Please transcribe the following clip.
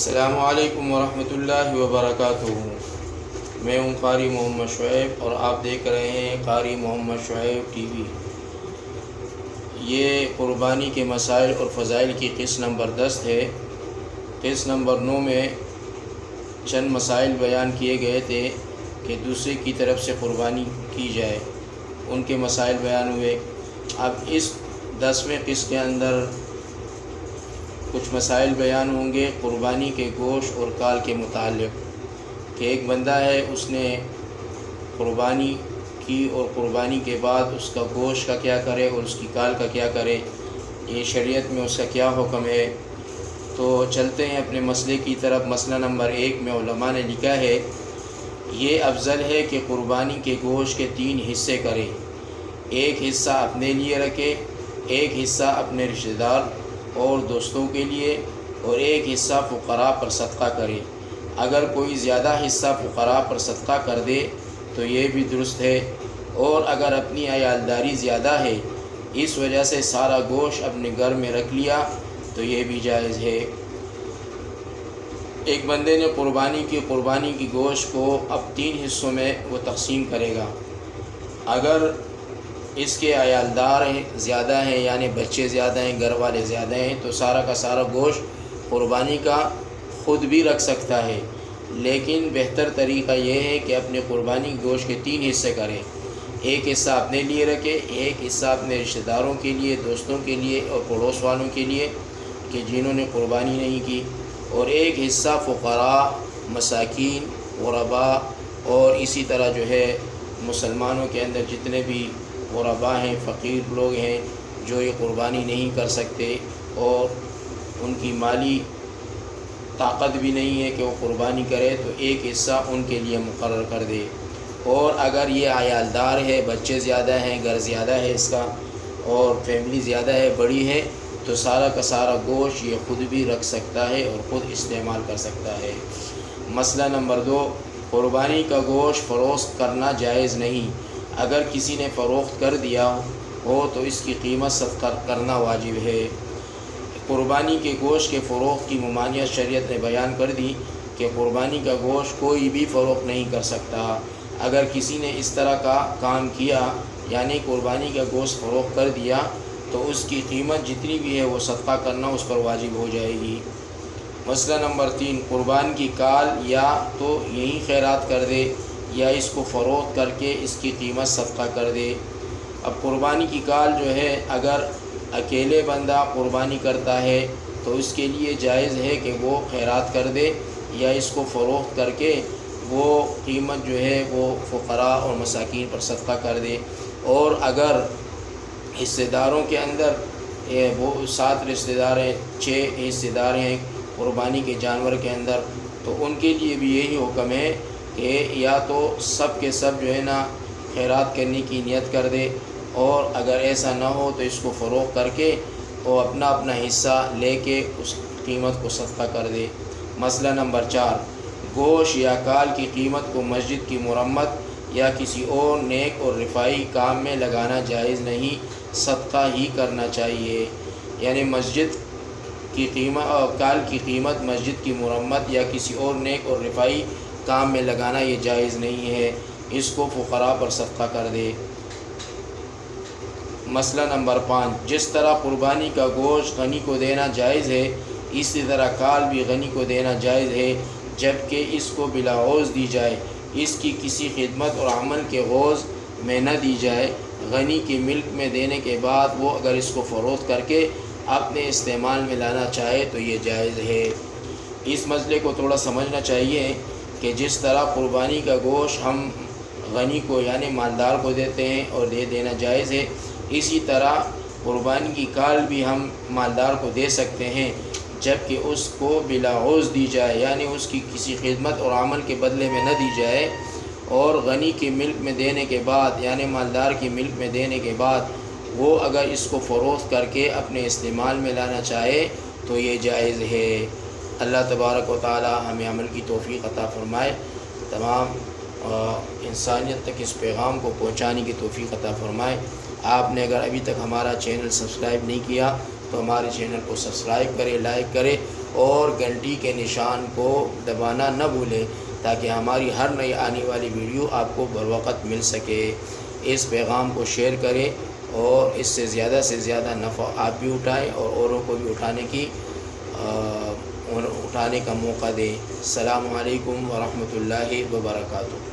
السلام علیکم ورحمۃ اللہ وبرکاتہ۔ میں ہوں قاری محمد شعیب اور آپ دیکھ رہے ہیں قاری محمد شعیب ٹی وی۔ یہ قربانی کے مسائل اور فضائل کی قسط نمبر 10 ہے۔ قسط نمبر 9 میں چند مسائل بیان کیے گئے تھے کہ دوسرے کی طرف سے قربانی کی جائے، ان کے مسائل بیان ہوئے۔ اب اس 10ویں قسط کے اندر کچھ مسائل بیان ہوں گے قربانی کے گوشت اور کال کے متعلق، کہ ایک بندہ ہے اس نے قربانی کی اور قربانی کے بعد اس کا گوشت کا کیا کرے اور اس کی کال کا کیا کرے، یہ شریعت میں اس کا کیا حکم ہے۔ تو چلتے ہیں اپنے مسئلے کی طرف۔ مسئلہ نمبر 1 میں علماء نے لکھا ہے یہ افضل ہے کہ قربانی کے گوشت کے 3 حصے کرے، ایک حصہ اپنے لیے رکھے، ایک حصہ اپنے رشتہ دار اور دوستوں کے لیے، اور ایک حصہ فقراء پر صدقہ کرے۔ اگر کوئی زیادہ حصہ فقراء پر صدقہ کر دے تو یہ بھی درست ہے، اور اگر اپنی عیالداری زیادہ ہے اس وجہ سے سارا گوشت اپنے گھر میں رکھ لیا تو یہ بھی جائز ہے۔ ایک بندے نے قربانی کی گوشت کو اب 3 حصوں میں وہ تقسیم کرے گا۔ اگر اس کے عیالدار زیادہ ہیں یعنی بچے زیادہ ہیں، گھر والے زیادہ ہیں، تو سارا کا سارا گوشت قربانی کا خود بھی رکھ سکتا ہے، لیکن بہتر طریقہ یہ ہے کہ اپنے قربانی گوشت کے 3 حصے کرے، ایک حصہ اپنے لیے رکھے، ایک حصہ اپنے رشتہ داروں کے لیے، دوستوں کے لیے اور پڑوس والوں کے لیے کہ جنہوں نے قربانی نہیں کی، اور ایک حصہ فقراء، مساکین، غرباء اور اسی طرح جو ہے مسلمانوں کے اندر جتنے بھی غرباء ہیں، فقیر لوگ ہیں جو یہ قربانی نہیں کر سکتے اور ان کی مالی طاقت بھی نہیں ہے کہ وہ قربانی کرے، تو ایک حصہ ان کے لیے مقرر کر دے۔ اور اگر یہ عیالدار ہے، بچے زیادہ ہیں، گھر زیادہ ہے اس کا اور فیملی زیادہ ہے، بڑی ہے، تو سارا کا سارا گوشت یہ خود بھی رکھ سکتا ہے اور خود استعمال کر سکتا ہے۔ مسئلہ نمبر 2، قربانی کا گوشت فروخت کرنا جائز نہیں۔ اگر کسی نے فروخت کر دیا ہو تو اس کی قیمت صدقہ کرنا واجب ہے۔ قربانی کے گوشت کے فروخت کی ممانعت شریعت نے بیان کر دی کہ قربانی کا گوشت کوئی بھی فروخت نہیں کر سکتا۔ اگر کسی نے اس طرح کا کام کیا یعنی قربانی کا گوشت فروخت کر دیا تو اس کی قیمت جتنی بھی ہے وہ صدقہ کرنا اس پر واجب ہو جائے گی۔ مسئلہ نمبر 3، قربان کی کال یا تو یہی خیرات کر دے یا اس کو فروخت کر کے اس کی قیمت صدقہ کر دے۔ اب قربانی کی کال جو ہے اگر اکیلے بندہ قربانی کرتا ہے تو اس کے لیے جائز ہے کہ وہ خیرات کر دے یا اس کو فروخت کر کے وہ قیمت جو ہے وہ فقراء اور مساکین پر صدقہ کر دے۔ اور اگر حصہ داروں کے اندر وہ 7 رشتہ دار ہیں، 6 حصہ دار ہیں قربانی کے جانور کے اندر، تو ان کے لیے بھی یہی حکم ہے کہ یا تو سب کے سب جو ہے نا خیرات کرنے کی نیت کر دے، اور اگر ایسا نہ ہو تو اس کو فروخت کر کے وہ اپنا اپنا حصہ لے کے اس قیمت کو صدقہ کر دے۔ مسئلہ نمبر 4، گوشت یا کال کی قیمت کو مسجد کی مرمت یا کسی اور نیک اور رفائی کام میں لگانا جائز نہیں، صدقہ ہی کرنا چاہیے۔ یعنی مسجد کی قیمت اور کال کی قیمت مسجد کی مرمت یا کسی اور نیک اور رفائی کام میں لگانا یہ جائز نہیں ہے، اس کو فقراء پر صدقہ کر دے۔ مسئلہ نمبر 5، جس طرح قربانی کا گوشت غنی کو دینا جائز ہے اسی طرح کال بھی غنی کو دینا جائز ہے، جبکہ اس کو بلا عوض دی جائے، اس کی کسی خدمت اور عمل کے عوض میں نہ دی جائے۔ غنی کی ملک میں دینے کے بعد وہ اگر اس کو فروخت کر کے اپنے استعمال میں لانا چاہے تو یہ جائز ہے۔ اس مسئلے کو تھوڑا سمجھنا چاہیے کہ جس طرح قربانی کا گوشت ہم غنی کو یعنی مالدار کو دیتے ہیں اور دینا جائز ہے، اسی طرح قربانی کی کال بھی ہم مالدار کو دے سکتے ہیں، جبکہ اس کو بلا عوض دی جائے یعنی اس کی کسی خدمت اور عمل کے بدلے میں نہ دی جائے، اور غنی کی ملک میں دینے کے بعد یعنی مالدار کی ملک میں دینے کے بعد وہ اگر اس کو فروخت کر کے اپنے استعمال میں لانا چاہے تو یہ جائز ہے۔ اللہ تبارک و تعالی ہمیں عمل کی توفیق عطا فرمائے، تمام انسانیت تک اس پیغام کو پہنچانے کی توفیق عطا فرمائے۔ آپ نے اگر ابھی تک ہمارا چینل سبسکرائب نہیں کیا تو ہمارے چینل کو سبسکرائب کرے، لائک کرے اور گھنٹی کے نشان کو دبانا نہ بھولیں تاکہ ہماری ہر نئی آنے والی ویڈیو آپ کو بروقت مل سکے۔ اس پیغام کو شیئر کریں اور اس سے زیادہ نفع آپ بھی اٹھائیں اور اوروں کو بھی اٹھانے کا موقع دیں۔ السلام علیکم ورحمۃ اللہ وبرکاتہ۔